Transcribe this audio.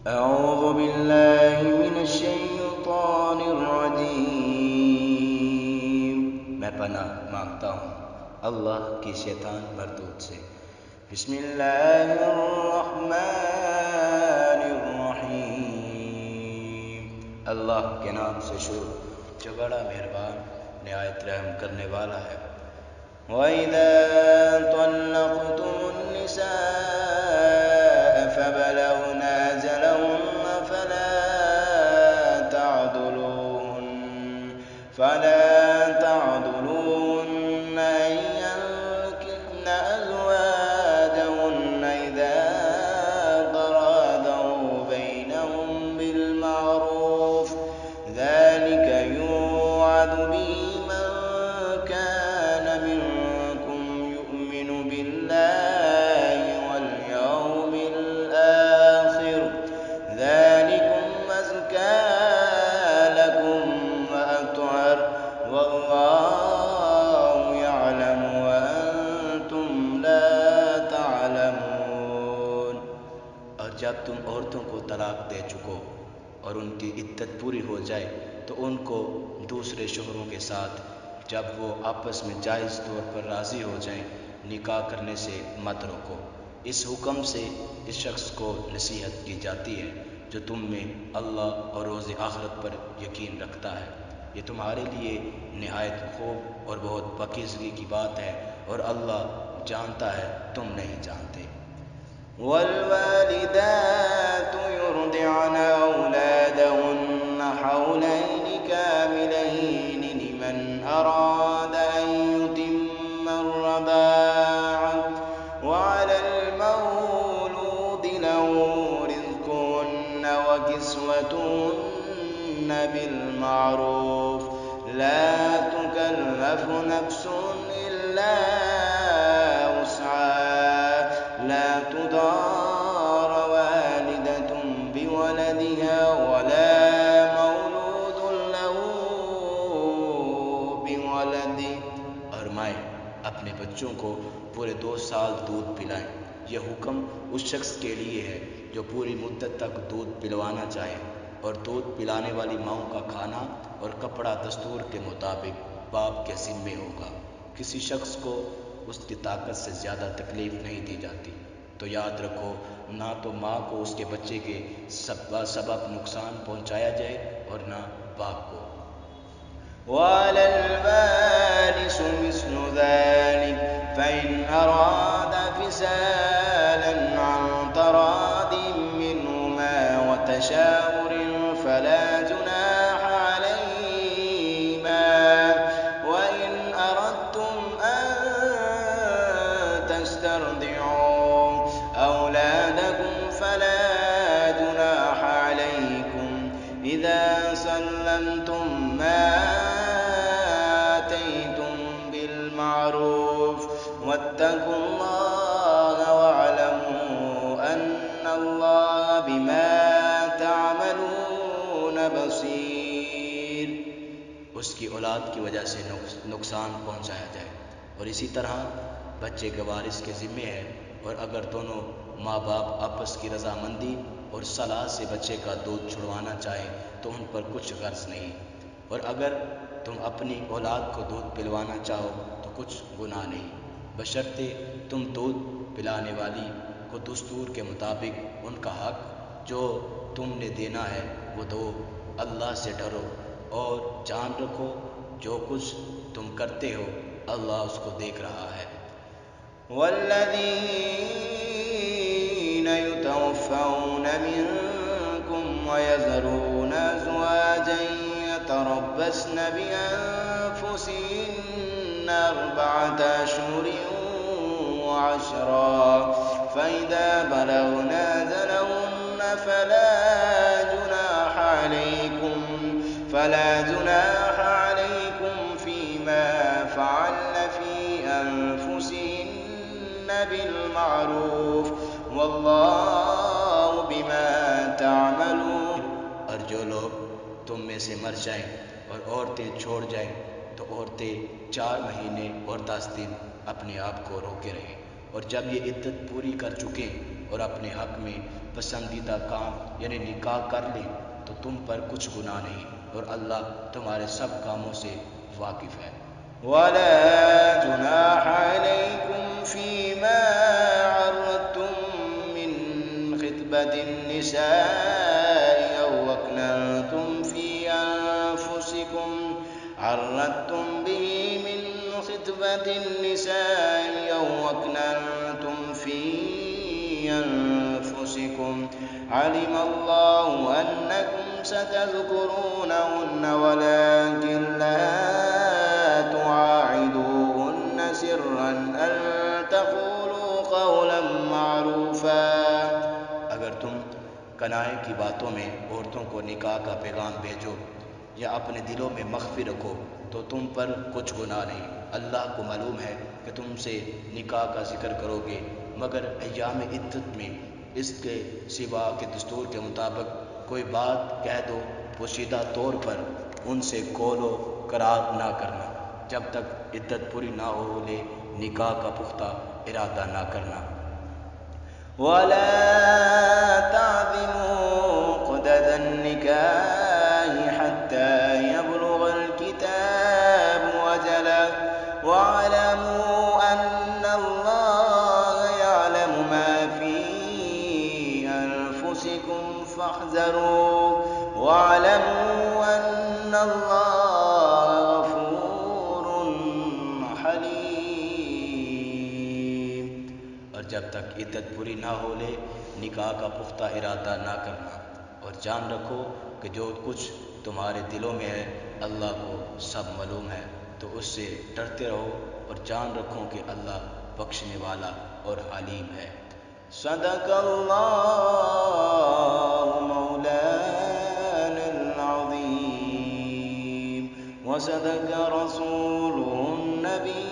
अऊज़ु बिल्लाहि मिनश्शैतानिर्रजीम। मैं पनाह मांगता हूँ अल्लाह की शैतान मरदूद से। बिस्मिल्लाहिर्रहमानिर्रहीम। अल्लाह के नाम से शुरू जो बड़ा मेहरबान निहायत रहम करने वाला है। वइज़ा तल्लक़्तुमुन्निसाअ फ़बलग़ना अजलहुन्न फला तअदुलूहुन्न अन यंकिह्न अज़वाजहुन्न इज़ा तरादव बैनहुम बिलमअरूफ़ ज़ालिक युअज़ बिहि मन कान मिनकुम युअमिनु बिल्लाहि वल यौमिल आखिर ज़ालिकुम अज़का लकुम व अत्हर वल्लाहु यअलमु व अंतुम ला तअलमून। और जब तुम औरतों को तलाक दे चुको और उनकी इद्दत पूरी हो जाए तो उनको दूसरे शोहरों के साथ जब वो आपस में जायज़ तौर पर राज़ी हो जाएं निकाह करने से मत रोको। इस हुक्म से इस शख्स को नसीहत की जाती है जो तुम में अल्लाह और रोज़ आखिरत पर यकीन रखता है। ये तुम्हारे लिए निहायत खूब और बहुत पाकीज़गी की बात है और अल्लाह जानता है तुम नहीं जानते। वल्वालिदातु युरदिअन औलादहुन्न हौलैनि कामिलैनि लिमन अराद अन युतिम्म अर्रदाअ वअलल मौलूदि लहु रिज़्कुहुन्न व किस्वतुहुन्न बिलमअरूफ़ ला तुकल्लफ़ु नफ्सुन इल्ला वुस्अहा ला तुदार वालिदतुन बिवलदिहा वला मौलूदुन लहु बिवलदिही। और माएँ अपने बच्चों को पूरे 2 साल दूध पिलाएं। यह हुक्म उस शख्स के लिए है जो पूरी मुद्दत तक दूध पिलवाना चाहे, और दूध पिलाने वाली माँओं का खाना और कपड़ा दस्तूर के मुताबिक बाप के ज़िम्मे होगा। किसी शख्स को उसकी ताकत से ज़्यादा तकलीफ़ नहीं दी जाती। तो याद रखो, ना तो माँ को उसके बच्चे के सबब नुकसान पहुँचाया जाए और ना बाप को। वअलल वारिसि मिस्लु ज़ालिक फ़इन अरादा फ़िसालन अन तरादिम मिनहुमा व तशावुरिन फला जुनाह अलैहिमा व इन अरदतुम अन तस्तरदिउ औलादकुम फला जुनाह अलैकुम इज़ा सल्लमतुम मा आतैतुम बिलमअरूफ़ वत्तक़ुल्लाह वअलमू अन्नल्लाह बिमा तअमलून बसीर। उसकी औलाद की वजह से नुकसान पहुँचाया जाए, और इसी तरह बच्चे के वारिस के ज़िम्मे है। और अगर दोनों माँ बाप आपस की रज़ामंदी और सलाह से बच्चे का दूध छुड़वाना चाहें तो उन पर कुछ गर्ज़ नहीं। और अगर तुम अपनी औलाद को दूध पिलवाना चाहो तो कुछ गुनाह नहीं, बशर्ते तुम दूध पिलाने वाली को दस्तूर के मुताबिक उनका हक जो तुमने देना है वो दो। अल्लाह से डरो और जान रखो जो कुछ तुम करते हो अल्लाह उसको देख रहा है। वल्लज़ीन युतवफ़्फ़ौन मिनकुम वयज़रून अज़वाजन यतरब्बस्न बिअन्फुसिहिन्न अर्बअत अशहुरिन व अशरा फ़इज़ा बलग़ना अजलहुन्न फला जुनाह अलैकुम फ़ीमा फ़अल्न फ़ी अन्फुसिहिन्न बिलमअरूफ़ वल्लाहु बिमा तअमलून। और जो लोग तुम में से मर जाएं और औरतें छोड़ जाएं तो औरतें 4 महीने और 10 दिन अपने आप को रोके रहें, और जब ये इद्दत पूरी कर चुकें और अपने हक में पसंदीदा काम यानी निकाह कर लें तो तुम पर कुछ गुनाह नहीं, और अल्लाह तुम्हारे सब कामों से वाकिफ़ है। वला जुनाह अलैकुम फीमा अर्रदतुम मिन खितबतिन निसाई औ अकननतुम फी अनफुसिकुम अर्रदतुम बिही मिन खितबतिन निसाई औ अकननतुम फी अनफुसिकुम अलिमल्लाहु अन्नकुम सतज़कुरूनहुन्न वलाकिन ला तुआइदूहुन्न सिर्रन अन तक़ूलू क़ौलन मारूफ़ा। अगर तुम कनाए की बातों में औरतों को निकाह का पैगाम भेजो या अपने दिलों में मख्फी रखो तो तुम पर कुछ गुनाह नहीं। अल्लाह को मालूम है कि तुमसे निकाह का जिक्र करोगे, मगर अय्याम इद्दत में इसके सिवा के दस्तूर के मुताबिक कोई बात कह दो, पोशीदा तौर पर उनसे कौलो करार ना करना, जब तक इद्दत पूरी ना हो ले निकाह का पुख्ता इरादा ना करना। वला ताज़िमू उक़दतन निकाह हत्ता यबलुगल किताबु अजलहु वअलमू अन्नल्लाह यअलमु मा फ़ी अनफुसिकुम फ़हज़रूहु वअलमू अन्नल्लाह गफ़ूरुन हलीम। और जब तक इद्दत पूरी ना हो ले निकाह का पुख्ता इरादा ना करना, और जान रखो कि जो कुछ तुम्हारे दिलों में है अल्लाह को सब मालूम है, तो उससे डरते रहो और जान रखो कि अल्लाह बख्शने वाला और हलीम है। सदक़ल्लाहु मौलानल अज़ीम व सदक़ रसूलुहुन नबी